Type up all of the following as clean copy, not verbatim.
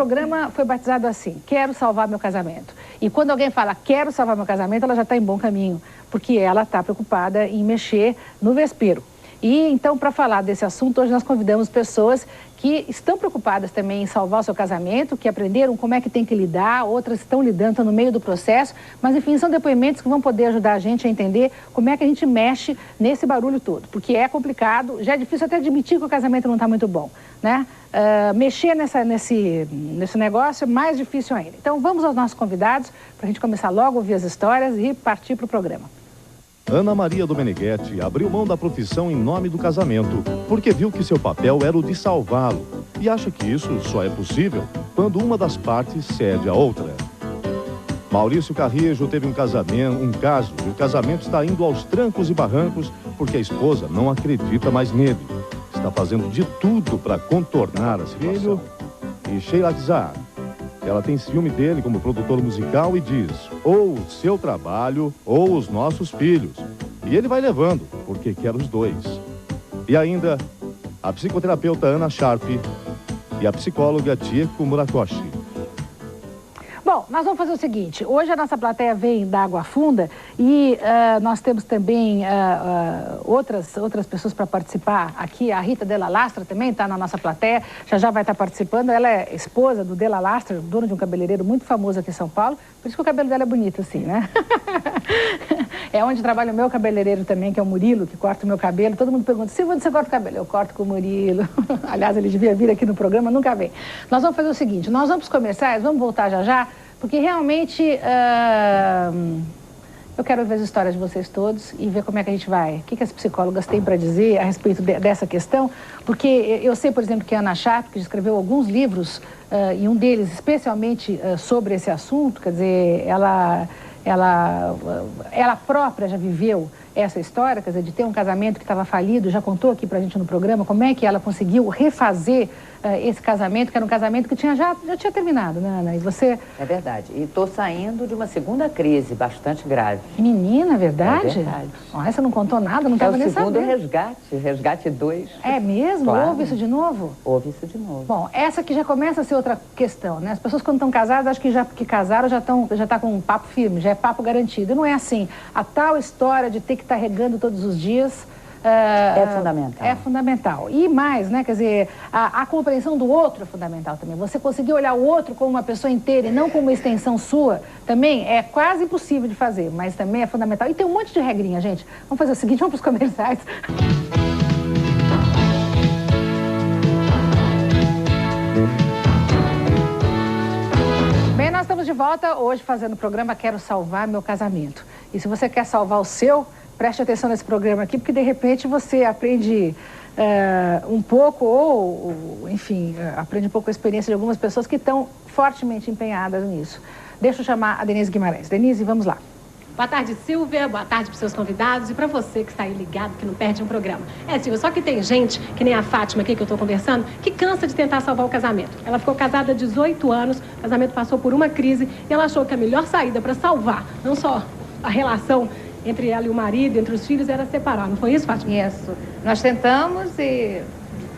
programa foi batizado assim, Quero Salvar Meu Casamento. E quando alguém fala, quero salvar meu casamento, ela já está em bom caminho, porque ela está preocupada em mexer no vespeiro. E então, para falar desse assunto, hoje nós convidamos pessoas que estão preocupadas também em salvar o seu casamento, que aprenderam como é que tem que lidar, outras estão lidando, estão no meio do processo, mas enfim, são depoimentos que vão poder ajudar a gente a entender como é que a gente mexe nesse barulho todo, porque é complicado, já é difícil até admitir que o casamento não está muito bom, né? Mexer nesse negócio é mais difícil ainda. Então vamos aos nossos convidados, para a gente começar logo a ouvir as histórias e partir para o programa. Ana Maria Domeneghetti abriu mão da profissão em nome do casamento, porque viu que seu papel era o de salvá-lo, e acha que isso só é possível quando uma das partes cede à outra. Maurício Carrijo teve um caso, e o casamento está indo aos trancos e barrancos porque a esposa não acredita mais nele. Está fazendo de tudo para contornar a situação. E Sheila Kizar, ela tem ciúme dele como produtor musical e diz, ou o seu trabalho ou os nossos filhos. E ele vai levando, porque quer os dois. E ainda, a psicoterapeuta Ana Sharp e a psicóloga Chieko Murakoshi. Bom, nós vamos fazer o seguinte, hoje a nossa plateia vem da Água Funda e nós temos também outras pessoas para participar aqui. A Rita Della Lastra também está na nossa plateia, já vai estar participando. Ela é esposa do Della Lastra, dono de um cabeleireiro muito famoso aqui em São Paulo, por isso que o cabelo dela é bonito assim, né? É onde trabalha o meu cabeleireiro também, que é o Murilo, que corta o meu cabelo. Todo mundo pergunta, Silvia, onde você corta o cabelo? Eu corto com o Murilo. Aliás, ele devia vir aqui no programa, nunca vem. Nós vamos fazer o seguinte, nós vamos para os comerciais, vamos voltar já, porque realmente eu quero ver as histórias de vocês todos e ver como é que a gente vai, o que as psicólogas têm para dizer a respeito dessa questão, porque eu sei, por exemplo, que a Ana Sharp, que escreveu alguns livros, e um deles especialmente sobre esse assunto, quer dizer, ela própria já viveu essa história, quer dizer, de ter um casamento que estava falido, já contou aqui pra gente no programa como é que ela conseguiu refazer esse casamento, que era um casamento que já tinha terminado, né, Ana? E você... É verdade. E estou saindo de uma segunda crise bastante grave. Menina, verdade? É verdade. Oh, essa não contou nada, não estava nem sabendo. É o segundo resgate 2. É mesmo? Claro. Houve isso de novo? Houve isso de novo. Bom, essa aqui já começa a ser outra questão, né? As pessoas quando estão casadas, acho que já que casaram já tá com um papo firme, já é papo garantido. E não é assim. A tal história de ter que estar regando todos os dias... é fundamental. É fundamental. E mais, né? Quer dizer, a compreensão do outro é fundamental também. Você conseguir olhar o outro como uma pessoa inteira e não como uma extensão sua, também é quase impossível de fazer, mas também é fundamental. E tem um monte de regrinha, gente. Vamos fazer o seguinte, vamos para os comerciais. Bem, nós estamos de volta hoje fazendo o programa Quero Salvar Meu Casamento. E se você quer salvar o seu, preste atenção nesse programa aqui, porque de repente você aprende um pouco, ou enfim, aprende um pouco a experiência de algumas pessoas que estão fortemente empenhadas nisso. Deixa eu chamar a Denise Guimarães. Denise, vamos lá. Boa tarde, Silvia. Boa tarde para os seus convidados e para você que está aí ligado, que não perde um programa. Silvia, só que tem gente, que nem a Fátima aqui que eu estou conversando, que cansa de tentar salvar o casamento. Ela ficou casada há 18 anos, o casamento passou por uma crise e ela achou que a melhor saída para salvar, não só a relação entre ela e o marido, entre os filhos, era separar. Não foi isso, Fátima? Isso. Nós tentamos e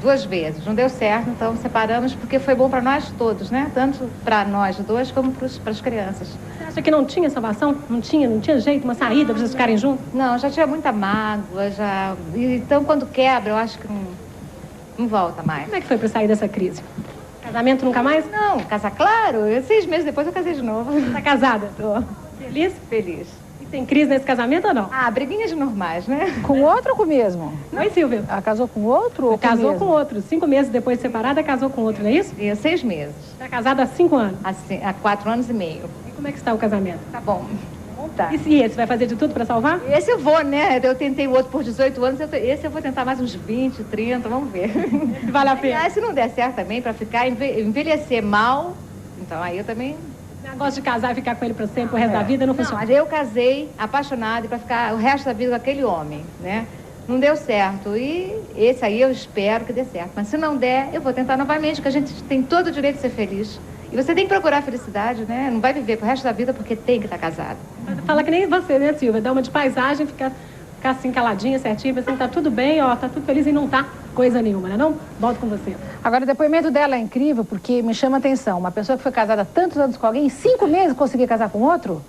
2 vezes. Não deu certo, então separamos porque foi bom para nós todos, né? Tanto para nós dois como para as crianças. Você acha que não tinha salvação? Não tinha jeito, uma saída para vocês ficarem juntos? Não, já tinha muita mágoa, já... Então, quando quebra, eu acho que não volta mais. Como é que foi para sair dessa crise? Casamento nunca mais? Não, casar, claro. 6 meses depois eu casei de novo. Tá casada? Tô. Feliz? Feliz. Tem crise nesse casamento ou não? Briguinhas normais, né? Com outro ou com o mesmo? Oi, Silvia. Ela casou com outro ou casou com outro. 5 meses depois de separada, casou com outro, não é isso? 6 meses. Está casada há 5 anos? Há 4 anos e meio. E como é que está o casamento? Tá bom. Tá. E esse vai fazer de tudo para salvar? Esse eu vou, né? Eu tentei o outro por 18 anos, esse eu vou tentar mais uns 20, 30, vamos ver. Vale a pena. Se não der certo também, para ficar, envelhecer mal, então aí eu também... O negócio de casar e ficar com ele para sempre, o resto da vida, não funciona. Mas eu casei, apaixonada, para ficar o resto da vida com aquele homem, né? Não deu certo. E esse aí eu espero que dê certo. Mas se não der, eu vou tentar novamente, porque a gente tem todo o direito de ser feliz. E você tem que procurar a felicidade, né? Não vai viver pro resto da vida porque tem que estar casado. Fala que nem você, né, Silvia? Dá uma de paisagem, ficar Ficar assim, caladinha, certinha, assim, tá tudo bem, ó, tá tudo feliz e não tá coisa nenhuma, né não? Volto com você. Agora, o depoimento dela é incrível porque me chama a atenção. Uma pessoa que foi casada há tantos anos com alguém, em 5 meses conseguir casar com outro?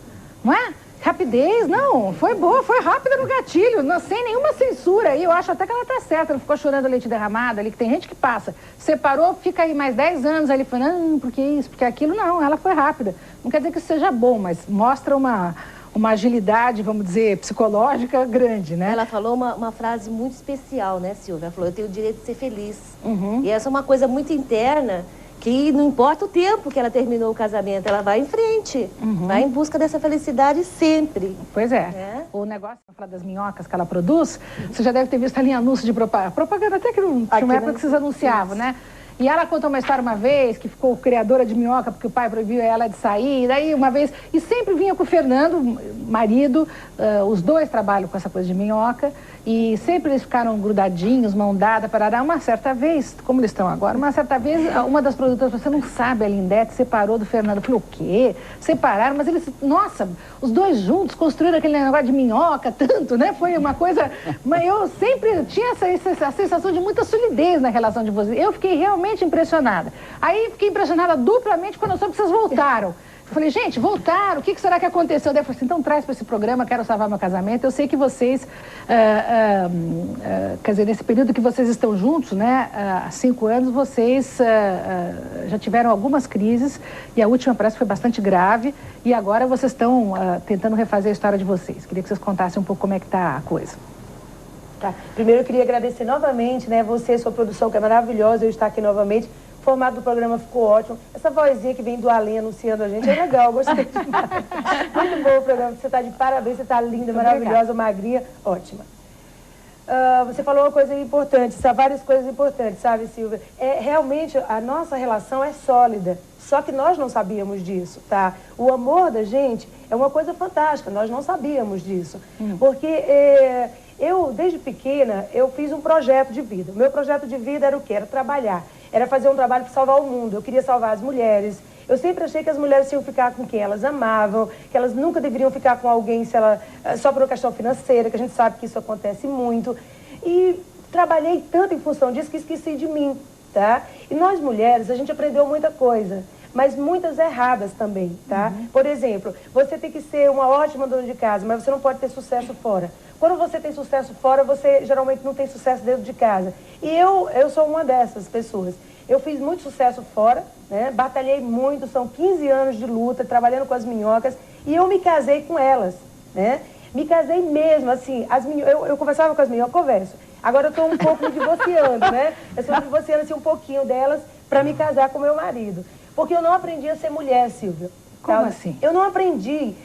Não é? Rapidez, não, foi boa, foi rápida no gatilho, não, sem nenhuma censura. E eu acho até que ela tá certa, não ficou chorando leite derramado ali, que tem gente que passa. Separou, fica aí mais 10 anos ali falando, porque isso, porque aquilo, não, ela foi rápida. Não quer dizer que isso seja bom, mas mostra uma agilidade, vamos dizer, psicológica grande, né? Ela falou uma frase muito especial, né, Silvia? Ela falou, eu tenho o direito de ser feliz. E essa é uma coisa muito interna, que não importa o tempo que ela terminou o casamento, ela vai em frente, vai em busca dessa felicidade sempre. Pois é. O negócio, para falar das minhocas que ela produz, você já deve ter visto ali em anúncio de propaganda, até que não tinha uma época que vocês anunciavam, né? E ela contou uma história uma vez, que ficou criadora de minhoca, porque o pai proibiu ela de sair, daí uma vez... E sempre vinha com o Fernando, marido, os dois trabalham com essa coisa de minhoca, e sempre eles ficaram grudadinhos, mão dada, parará. Uma certa vez, como eles estão agora, uma certa vez, uma das produtoras falou, você não sabe, a Lindete separou do Fernando. Eu falei, o quê? Separaram, mas eles, nossa, os dois juntos construíram aquele negócio de minhoca, tanto, né? Foi uma coisa... Mas eu sempre tinha essa sensação de muita solidez na relação de vocês. Eu fiquei realmente impressionada. Aí fiquei impressionada duplamente quando eu soube que vocês voltaram. Eu falei, gente, voltaram, o que será que aconteceu? Daí eu falei assim, então traz para esse programa, quero salvar meu casamento. Eu sei que vocês, quer dizer, nesse período que vocês estão juntos, né, há 5 anos, vocês já tiveram algumas crises, e a última parece que foi bastante grave, e agora vocês estão tentando refazer a história de vocês. Queria que vocês contassem um pouco como é que está a coisa. Tá. Primeiro eu queria agradecer novamente, né, você, sua produção, que é maravilhosa, eu estar aqui novamente. O formato do programa ficou ótimo. Essa vozinha que vem do além anunciando a gente é legal, gostei demais. Muito bom o programa, você está de parabéns, você está linda, maravilhosa, magrinha, ótima. Você falou uma coisa importante, várias coisas importantes, sabe, Silvia? Realmente, a nossa relação é sólida, só que nós não sabíamos disso, tá? O amor da gente é uma coisa fantástica, nós não sabíamos disso. Porque eu, desde pequena, eu fiz um projeto de vida. O meu projeto de vida era o quê? Era trabalhar. Era fazer um trabalho para salvar o mundo. Eu queria salvar as mulheres. Eu sempre achei que as mulheres tinham que ficar com quem elas amavam, que elas nunca deveriam ficar com alguém só por uma questão financeira, que a gente sabe que isso acontece muito. E trabalhei tanto em função disso que esqueci de mim, tá? E nós mulheres, a gente aprendeu muita coisa, mas muitas erradas também, tá? Por exemplo, você tem que ser uma ótima dona de casa, mas você não pode ter sucesso fora. Quando você tem sucesso fora, você geralmente não tem sucesso dentro de casa. E eu sou uma dessas pessoas. Eu fiz muito sucesso fora, né? Batalhei muito, são 15 anos de luta, trabalhando com as minhocas, e eu me casei com elas, né? Me casei mesmo, assim, eu conversava com as minhocas, eu converso. Agora eu estou um pouco me divorciando, né? Eu estou me divorciando assim, um pouquinho delas para me casar com meu marido. Porque eu não aprendi a ser mulher, Silvia. Como assim? Eu não aprendi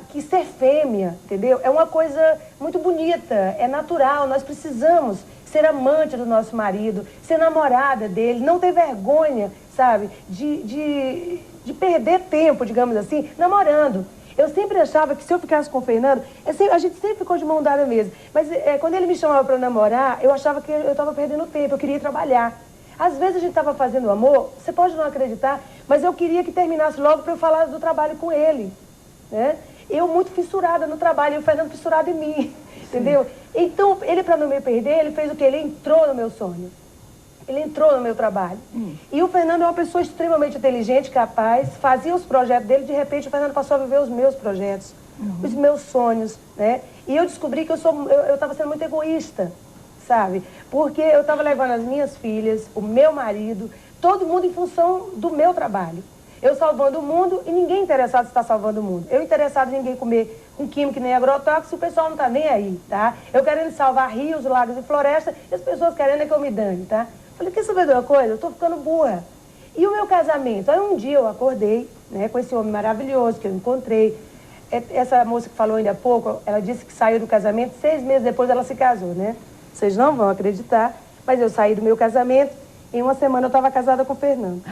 que ser fêmea, entendeu? É uma coisa muito bonita, é natural, nós precisamos ser amante do nosso marido, ser namorada dele, não ter vergonha, sabe, de perder tempo, digamos assim, namorando. Eu sempre achava que se eu ficasse com o Fernando, a gente sempre ficou de mão dada mesmo, mas quando ele me chamava para namorar, eu achava que eu estava perdendo tempo, eu queria ir trabalhar. Às vezes a gente estava fazendo amor, você pode não acreditar, mas eu queria que terminasse logo para eu falar do trabalho com ele, né? Eu muito fissurada no trabalho e o Fernando fissurado em mim, entendeu? Então, ele, para não me perder, ele fez o quê? Ele entrou no meu sonho. Ele entrou no meu trabalho. E o Fernando é uma pessoa extremamente inteligente, capaz, fazia os projetos dele, de repente o Fernando passou a viver os meus projetos, os meus sonhos, né? E eu descobri que eu estava sendo muito egoísta, sabe? Porque eu estava levando as minhas filhas, o meu marido, todo mundo em função do meu trabalho. Eu salvando o mundo e ninguém interessado em estar salvando o mundo. Eu interessado em ninguém comer com químico nem agrotóxico, o pessoal não está nem aí, tá? Eu querendo salvar rios, lagos e florestas e as pessoas querendo que eu me dane, tá? Falei, quer saber de uma coisa? Eu estou ficando burra. E o meu casamento? Aí um dia eu acordei, né, com esse homem maravilhoso que eu encontrei. Essa moça que falou ainda há pouco, ela disse que saiu do casamento, 6 meses depois ela se casou, né? Vocês não vão acreditar, mas eu saí do meu casamento e em uma semana eu estava casada com o Fernando.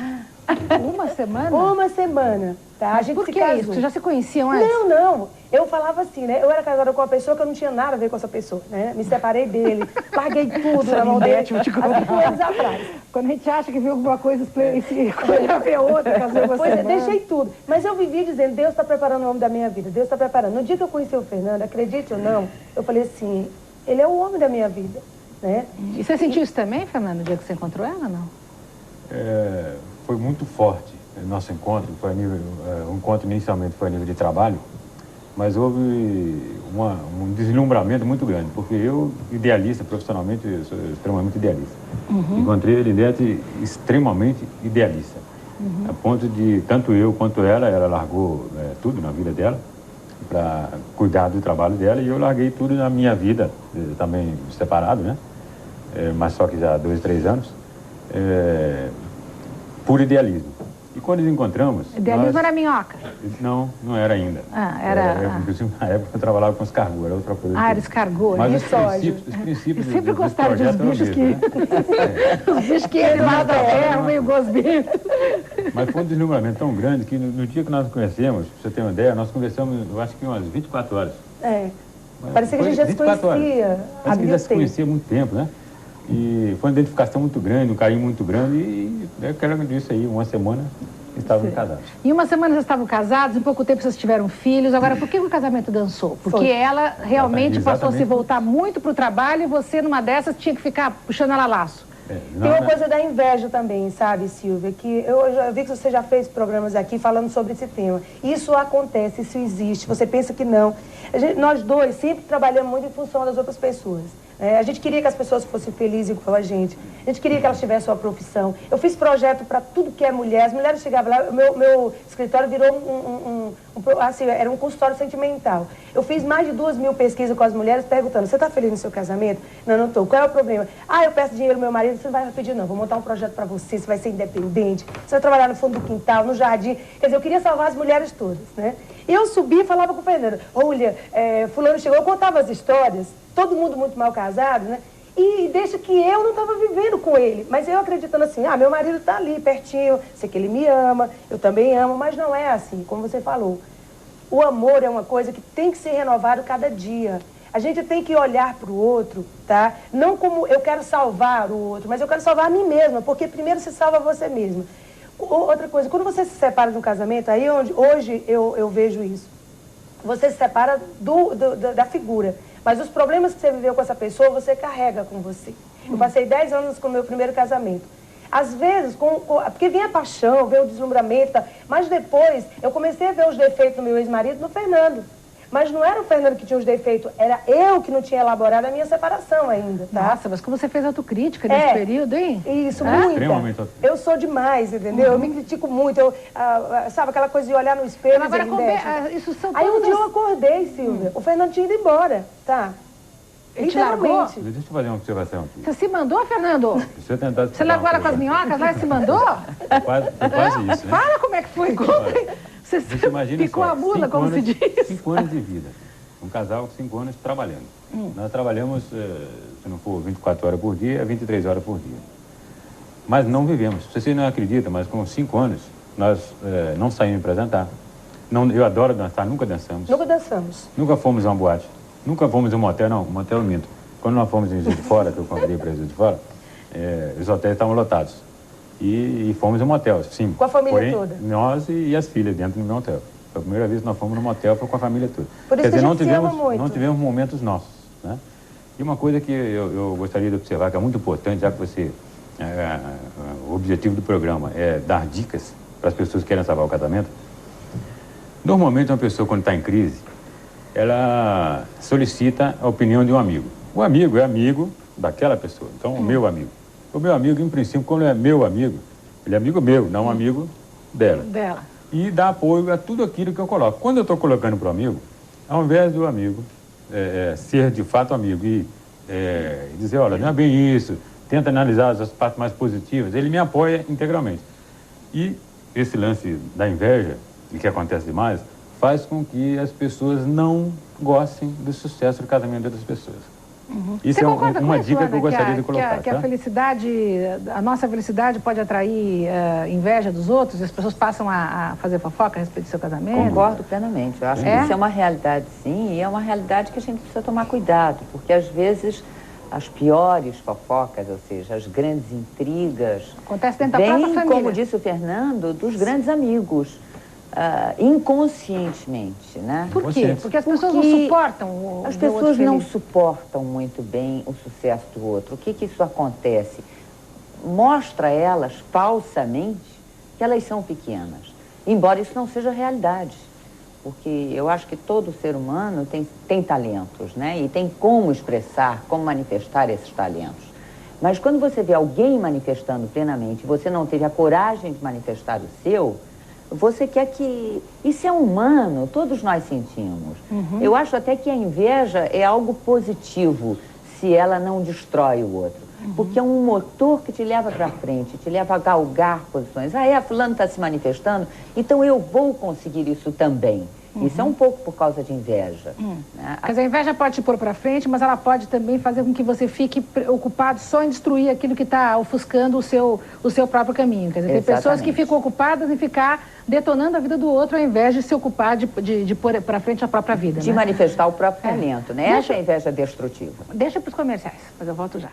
Uma semana? Uma semana, tá? A gente Por se que casou. isso? Vocês já se conheciam antes? Não. Eu falava assim, né? Eu era casada com uma pessoa que eu não tinha nada a ver com essa pessoa, né? Me separei dele, larguei tudo na mão dele. Há 5 anos atrás. Quando a gente acha que viu alguma coisa, já vê outra, casou uma Pois é, semana. deixei tudo. Mas eu vivi dizendo, Deus está preparando o homem da minha vida, Deus está preparando. No dia que eu conheci o Fernando, acredite ou não, eu falei assim, ele é o homem da minha vida, né? E você sentiu isso também, Fernando, no dia que você encontrou ela, não? Foi muito forte o nosso encontro. Foi o encontro inicialmente foi a nível de trabalho, mas houve um deslumbramento muito grande, porque eu, idealista, profissionalmente, eu sou extremamente idealista. Encontrei ele dentro extremamente idealista, a ponto de, tanto eu quanto ela largou tudo na vida dela, para cuidar do trabalho dela, e eu larguei tudo na minha vida, também separado, né? Mas só que já há 2, 3 anos, por idealismo. E quando nos encontramos... Idealismo era minhoca? Não era ainda. Inclusive, na época eu trabalhava com escargot, era outra coisa. Era escargot. Mas os princípios Eu sempre gostava de uns bichos que... Né? Os bichos que iam lá da terra, meio gosbinho. Mas foi um deslumbramento tão grande que no dia que nós nos conhecemos, pra você ter uma ideia, nós conversamos, eu acho que umas 24 horas. Parecia que a gente já se conhecia. Parece que já se conhecia há muito tempo, né? E foi uma identificação muito grande, um carinho muito grande, e eu quero disso aí, uma semana estávamos casados. Em uma semana vocês estavam casados, em pouco tempo vocês tiveram filhos. Agora, por que o casamento dançou? Porque ela realmente passou a se voltar muito para o trabalho e você, numa dessas, tinha que ficar puxando ela laço. Tem uma coisa da inveja também, sabe, Silvia? Que eu já vi que você já fez programas aqui falando sobre esse tema. Isso acontece, isso existe. Você pensa que não. Nós dois sempre trabalhamos muito em função das outras pessoas. A gente queria que as pessoas fossem felizes com a gente. A gente queria que elas tivessem sua profissão. Eu fiz projeto para tudo que é mulher. As mulheres chegavam lá, meu escritório virou assim, era um consultório sentimental. Eu fiz mais de 2.000 pesquisas com as mulheres perguntando, você está feliz no seu casamento? Não estou. Qual é o problema? Eu peço dinheiro ao meu marido, você não vai pedir não. Vou montar um projeto para você, você vai ser independente, você vai trabalhar no fundo do quintal, no jardim. Quer dizer, eu queria salvar as mulheres todas, né? E eu subi e falava com o Fernando, olha, fulano chegou, eu contava as histórias, todo mundo muito mal casado, né? E deixa que eu não estava vivendo com ele. Mas eu acreditando assim, meu marido está ali, pertinho, sei que ele me ama, eu também amo, mas não é assim, como você falou. O amor é uma coisa que tem que ser renovado cada dia. A gente tem que olhar para o outro, tá? Não como eu quero salvar o outro, mas eu quero salvar a mim mesma, porque primeiro se salva você mesma. Outra coisa, quando você se separa de um casamento, aí hoje eu vejo isso. Você se separa da figura. Mas os problemas que você viveu com essa pessoa, você carrega com você. Eu passei 10 anos com o meu primeiro casamento. Às vezes, porque vem a paixão, vem o deslumbramento, mas depois eu comecei a ver os defeitos do meu ex-marido no Fernando. Mas não era o Fernando que tinha os defeitos, era eu que não tinha elaborado a minha separação ainda, tá? Nossa, mas como você fez autocrítica nesse período, hein? Isso, muita. Eu sou demais, entendeu? Eu me critico muito, sabe aquela coisa de olhar no espelho agora, isso são aí um dia eu acordei, Silvia, o Fernando tinha ido embora, tá? Ele te largou? Deixa eu fazer uma observação aqui. Você se mandou, Fernando? Deixa eu tentar... Você largou ela com as minhocas lá e se mandou? Quase isso, né? Fala como é que foi. Você ficou a mula, como se diz. 5 anos de vida. Um casal com 5 anos trabalhando. Nós trabalhamos, se não for 24 horas por dia, 23 horas por dia. Mas não vivemos. Você não acredita, mas com 5 anos, nós não saímos para jantar. Eu adoro dançar, nunca dançamos. Nunca dançamos. Nunca fomos a uma boate. Nunca fomos a um motel, não. Um motel eu minto. Quando nós fomos em Juiz de Fora, que eu convidei para Juiz de Fora, os hotéis estavam lotados. E fomos a um motel, sim. Com a família toda? Nós e as filhas dentro do meu hotel. Foi a primeira vez que nós fomos no motel, foi com a família toda. Por isso que a gente se ama muito. Não tivemos momentos nossos, né? E uma coisa que eu gostaria de observar, que é muito importante, já que você... o objetivo do programa é dar dicas para as pessoas que querem salvar o casamento. Normalmente, uma pessoa, quando está em crise, ela solicita a opinião de um amigo. O amigo é amigo daquela pessoa, então o meu amigo. O meu amigo, em princípio, quando é meu amigo, ele é amigo meu, não amigo dela. E dá apoio a tudo aquilo que eu coloco. Quando eu estou colocando para o amigo, ao invés do amigo ser de fato amigo e dizer, olha, não é bem isso, tenta analisar as partes mais positivas, ele me apoia integralmente. E esse lance da inveja, e que acontece demais, faz com que as pessoas não gostem do sucesso do casamento das pessoas. Isso Você é concorda uma com dica isso, que eu gostaria de colocar. Que a felicidade, a nossa felicidade pode atrair inveja dos outros? E as pessoas passam a fazer fofoca a respeito do seu casamento? Concordo plenamente. Eu acho que isso é uma realidade, sim, e é uma realidade que a gente precisa tomar cuidado, porque às vezes as piores fofocas, ou seja, as grandes intrigas, acontece dentro da própria família. como disse o Fernando, dos grandes amigos, inconscientemente, né? Por quê? Porque as pessoas não suportam as pessoas não suportam muito bem o sucesso do outro. O que isso acontece? Mostra a elas, falsamente, que elas são pequenas, embora isso não seja realidade. Porque eu acho que todo ser humano tem talentos, né? E tem como expressar, como manifestar esses talentos. Mas quando você vê alguém manifestando plenamente, você não teve a coragem de manifestar o seu, você quer que... Isso é humano, todos nós sentimos. Eu acho até que a inveja é algo positivo, se ela não destrói o outro. Porque é um motor que te leva para frente, te leva a galgar posições. A fulano está se manifestando, então eu vou conseguir isso também. Isso é um pouco por causa de inveja. Né? Quer dizer, a inveja pode te pôr para frente, mas ela pode também fazer com que você fique preocupado só em destruir aquilo que está ofuscando o seu próprio caminho. Quer dizer, tem pessoas que ficam ocupadas em ficar detonando a vida do outro ao invés de se ocupar de pôr para frente a própria vida. De manifestar o próprio talento, né? Essa é a inveja destrutiva. Deixa para os comerciais, mas eu volto já.